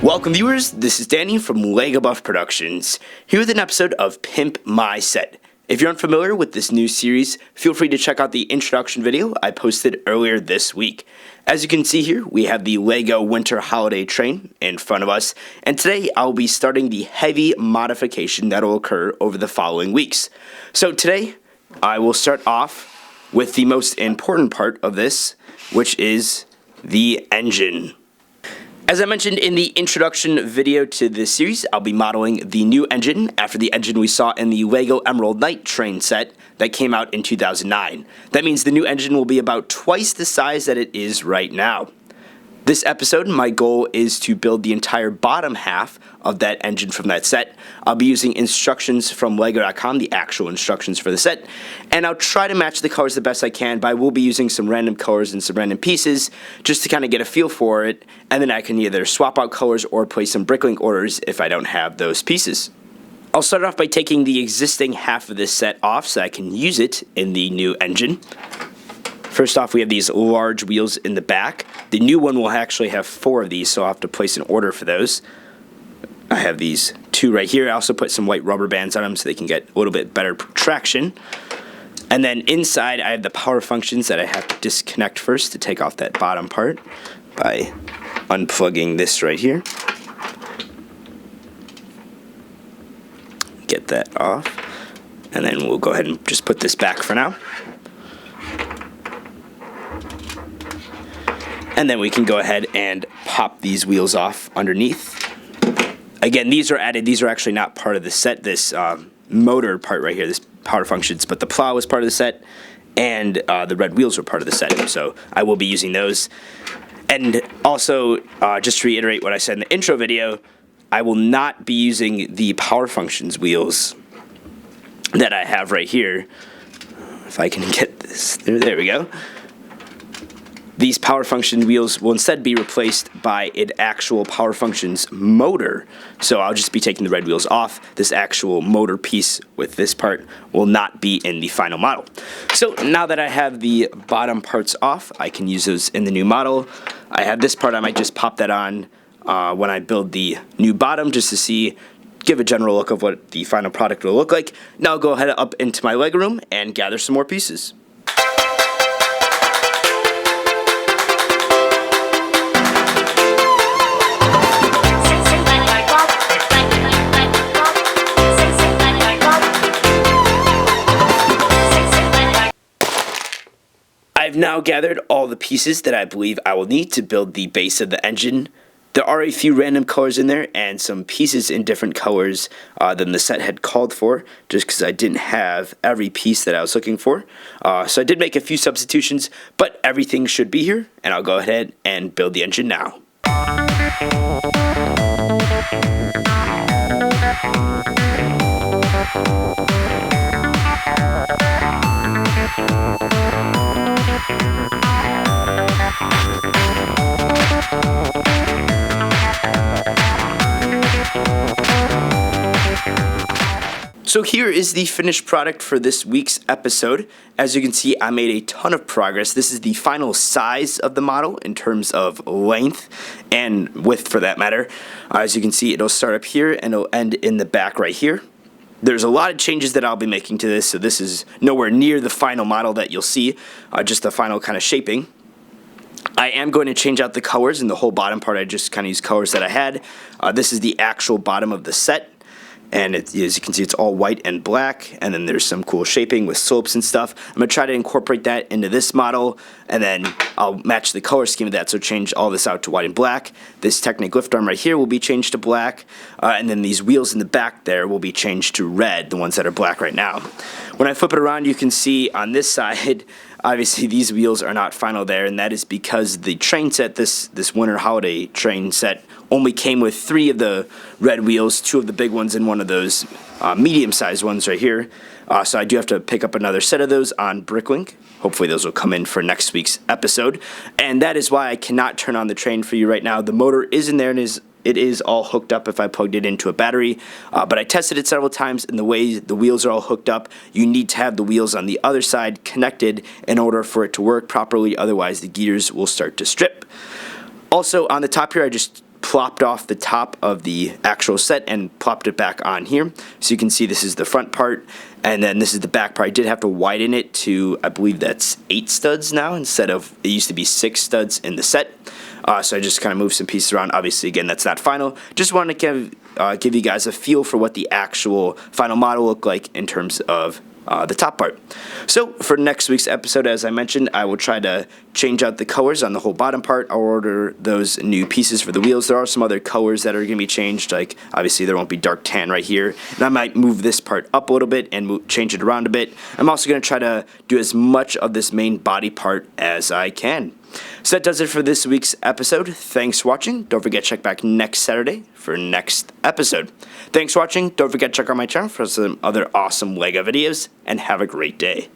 Welcome viewers, this is Danny from Lego Buff Productions, here with an episode of Pimp My Set. If you're unfamiliar with this new series, feel free to check out the introduction video I posted earlier this week. As you can see here, we have the Lego Winter Holiday Train in front of us, and today I'll be starting the heavy modification that will occur over the following weeks. So today, I will start off with the most important part of this, which is the engine. As I mentioned in the introduction video to this series, I'll be modeling the new engine after the engine we saw in the Lego Emerald Knight train set that came out in 2009. That means the new engine will be about twice the size that it is right now. This episode, my goal is to build the entire bottom half of that engine from that set. I'll be using instructions from Lego.com, the actual instructions for the set, and I'll try to match the colors the best I can, but I will be using some random colors and some random pieces just to kind of get a feel for it, and then I can either swap out colors or place some bricklink orders if I don't have those pieces. I'll start off by taking the existing half of this set off so I can use it in the new engine. First off, we have these large wheels in the back. The new one will actually have 4 of these, so I'll have to place an order for those. I have these 2 right here. I also put some white rubber bands on them so they can get a little bit better traction. And then inside, I have the power functions that I have to disconnect first to take off that bottom part by unplugging this right here. Get that off. And then we'll go ahead and just put this back for now. And then we can go ahead and pop these wheels off underneath. Again, these are added. These are actually not part of the set, this motor part right here, this power functions, but the plow is part of the set, and the red wheels are part of the set, so I will be using those. And also, just to reiterate what I said in the intro video, I will not be using the power functions wheels that I have right here. If I can get this, there we go. These power function wheels will instead be replaced by an actual power functions motor. So I'll just be taking the red wheels off. This actual motor piece with this part will not be in the final model. So now that I have the bottom parts off, I can use those in the new model. I have this part, I might just pop that on when I build the new bottom just to give a general look of what the final product will look like. Now I'll go ahead up into my Lego room and gather some more pieces. I've now gathered all the pieces that I believe I will need to build the base of the engine. There are a few random colors in there and some pieces in different colors than the set had called for, just because I didn't have every piece that I was looking for. So I did make a few substitutions, but everything should be here, and I'll go ahead and build the engine now. So here is the finished product for this week's episode. As you can see, I made a ton of progress. This is the final size of the model in terms of length and width for that matter. As you can see, it'll start up here and it'll end in the back right here. There's a lot of changes that I'll be making to this, so this is nowhere near the final model that you'll see, just the final kind of shaping. I am going to change out the colors in the whole bottom part. I just kind of used colors that I had. This is the actual bottom of the set. And as you can see, it's all white and black, and then there's some cool shaping with slopes and stuff. I'm going to try to incorporate that into this model, and then I'll match the color scheme of that, so change all this out to white and black. This Technic lift arm right here will be changed to black, and then these wheels in the back there will be changed to red, the ones that are black right now. When I flip it around, you can see on this side, obviously these wheels are not final there, and that is because the train set, this Winter Holiday train set, only came with 3 of the red wheels, 2 of the big ones, and 1 of those medium-sized ones right here. So I do have to pick up another set of those on Bricklink. Hopefully those will come in for next week's episode. And that is why I cannot turn on the train for you right now. The motor is in there and it is all hooked up if I plugged it into a battery. But I tested it several times, and the way the wheels are all hooked up, you need to have the wheels on the other side connected in order for it to work properly. Otherwise the gears will start to strip. Also on the top here, I just plopped off the top of the actual set and plopped it back on here. So you can see this is the front part, and then this is the back part. I did have to widen it to, I believe that's 8 studs now, instead of, it used to be 6 studs in the set. So I just kind of moved some pieces around. Obviously, again, that's not final. Just wanted to give you guys a feel for what the actual final model looked like in terms of the top part. So for next week's episode, as I mentioned, I will try to change out the colors on the whole bottom part. I'll order those new pieces for the wheels. There are some other colors that are going to be changed, like obviously there won't be dark tan right here, and I might move this part up a little bit and change it around a bit. I'm also going to try to do as much of this main body part as I can. So that does it for this week's episode. Thanks for watching. Don't forget to check back next Saturday for next episode. Thanks for watching. Don't forget to check out my channel for some other awesome LEGO videos, and have a great day.